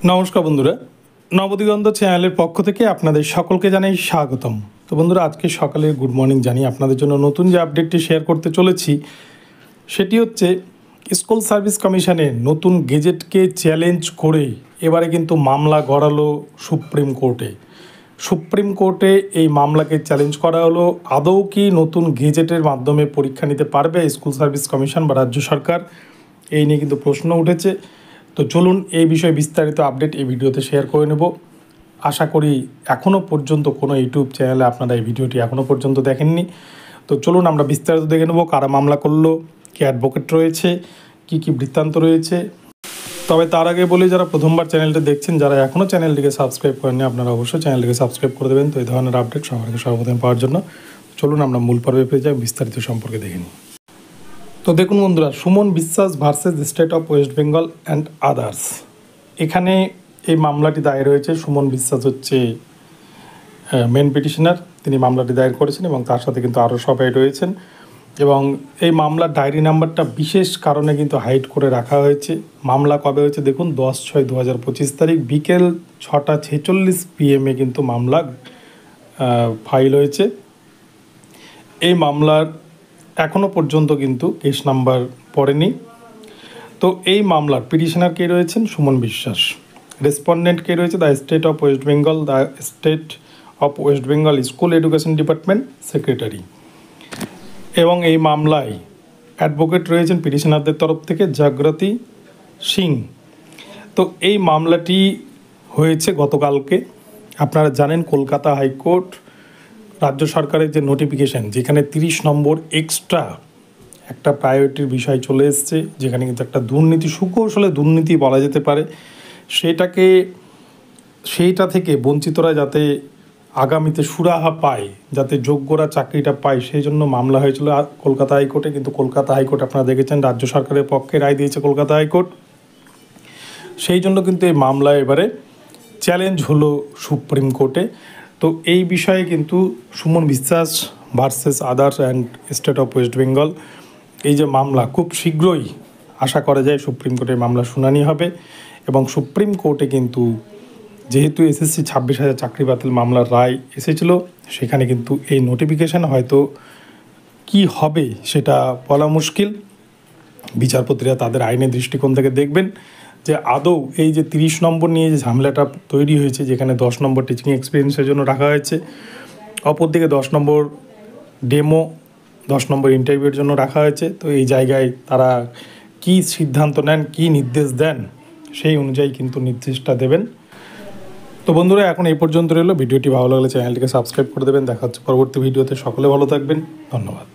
নমস্কার বন্ধুরা, নবদিগন্ত চ্যানেলের পক্ষ থেকে আপনাদের সকলকে জানাই স্বাগতম। তো বন্ধুরা, আজকে সকালে গুড মর্নিং জানিয়ে আপনাদের জন্য নতুন যে আপডেটটি শেয়ার করতে চলেছি সেটি হচ্ছে স্কুল সার্ভিস কমিশনের নতুন গেজেটকে চ্যালেঞ্জ করে এবারে কিন্তু মামলা গড়ালো সুপ্রিম কোর্টে। সুপ্রিম কোর্টে এই মামলাকে চ্যালেঞ্জ করা হলো, আদৌ কি নতুন গেজেটের মাধ্যমে পরীক্ষা নিতে পারবে স্কুল সার্ভিস কমিশন বা রাজ্য সরকার, এই নিয়ে কিন্তু প্রশ্ন উঠেছে। তো চলুন এই বিষয়ে বিস্তারিত আপডেট এই ভিডিওতে শেয়ার করে নেব। আশা করি এখনও পর্যন্ত কোনো ইউটিউব চ্যানেলে আপনারা এই ভিডিওটি এখনও পর্যন্ত দেখেননি। তো চলুন আমরা বিস্তারিত দেখে নেব, কারা মামলা করলো, কে অ্যাডভোকেট রয়েছে, কি কি বৃত্তান্ত রয়েছে। তবে তার আগে বলি, যারা প্রথমবার চ্যানেলটি দেখছেন, যারা এখনও চ্যানেলটিকে সাবস্ক্রাইব করেননি, আপনারা অবশ্যই চ্যানেলটিকে সাবস্ক্রাইব করে দেবেন। তো এই ধরনের আপডেট সবাইকে সর্বপ্রথম পাওয়ার জন্য চলুন আমরা মূল পর্বে পেয়ে যাই, বিস্তারিত সম্পর্কে দেখে নিই। তো দেখুন বন্ধুরা, সুমন বিশ্বাস versus state of West Bengal and others, এখানে এই মামলাটি দায়ের হয়েছে। সুমন বিশ্বাস হচ্ছে মেন পিটিশনার, তিনি মামলাটি দায়ের করেছেন এবং তার সাথে কিন্তু আরও সবাই রয়েছেন। এবং এই মামলার ডায়েরি নাম্বারটা বিশেষ কারণে কিন্তু হাইড করে রাখা হয়েছে। মামলা কবে হয়েছে দেখুন, 10/6/2025 তারিখ বিকেল 6:46 PM কিন্তু মামলা ফাইল হয়েছে। এই মামলার এখনও পর্যন্ত কিন্তু কেস নাম্বার পড়েনি। তো এই মামলার পিটিশনার কে রয়েছেন? সুমন বিশ্বাস। রেসপন্ডেন্ট কে রয়েছে? The state of West Bengal, the state of West Bengal school education department secretary. এবং এই মামলায় অ্যাডভোকেট রয়েছেন পিটিশনারদের তরফ থেকে জাগ্রতি সিং। তো এই মামলাটি হয়েছে গতকালকে। আপনারা জানেন কলকাতা হাইকোর্ট রাজ্য সরকারের যে নোটিফিকেশান, যেখানে 30 নম্বর এক্সট্রা একটা প্রায়োরিটির বিষয় চলে এসছে, যেখানে কিন্তু একটা দুর্নীতি, সুকৌশলে দুর্নীতি বলা যেতে পারে, সেইটা থেকে বঞ্চিতরা যাতে আগামীতে সুরাহা পায়, যাতে যোগ্যরা চাকরিটা পায়, সেই জন্য মামলা হয়েছিল কলকাতা হাইকোর্টে। কিন্তু কলকাতা হাইকোর্ট আপনারা দেখেছেন রাজ্য সরকারের পক্ষে রায় দিয়েছে কলকাতা হাইকোর্ট। সেই জন্য কিন্তু এই মামলা এবারে চ্যালেঞ্জ হলো সুপ্রিম কোর্টে। তো এই বিষয়ে কিন্তু সুমন বিশ্বাস versus others and state of West Bengal, এই যে মামলা, খুব শীঘ্রই আশা করা যায় সুপ্রিম কোর্টে মামলা শুনানি হবে। এবং সুপ্রিম কোর্টে কিন্তু যেহেতু SSC 26,000 চাকরি বাতিল মামলার রায় এসেছিল, সেখানে কিন্তু এই নোটিফিকেশান হয়তো কি হবে সেটা বলা মুশকিল। বিচারপতিরা তাদের আইনের দৃষ্টিকোণ থেকে দেখবেন যে আদৌ এই যে 30 নম্বর নিয়ে যে ঝামেলাটা তৈরি হয়েছে, যেখানে 10 নম্বর টিচিং এক্সপিরিয়েন্সের জন্য রাখা হয়েছে, অপরদিকে 10 নম্বর ডেমো, 10 নম্বর ইন্টারভিউর জন্য রাখা হয়েছে। তো এই জায়গায় তারা কি সিদ্ধান্ত নেন, কি নির্দেশ দেন, সেই অনুযায়ী কিন্তু নির্দেশটা দেবেন। তো বন্ধুরা, এখন এই পর্যন্ত রইল। ভিডিওটি ভালো লাগলে চ্যানেলটিকে সাবস্ক্রাইব করে দেবেন। দেখা হচ্ছে পরবর্তী ভিডিওতে। সকলে ভালো থাকবেন, ধন্যবাদ।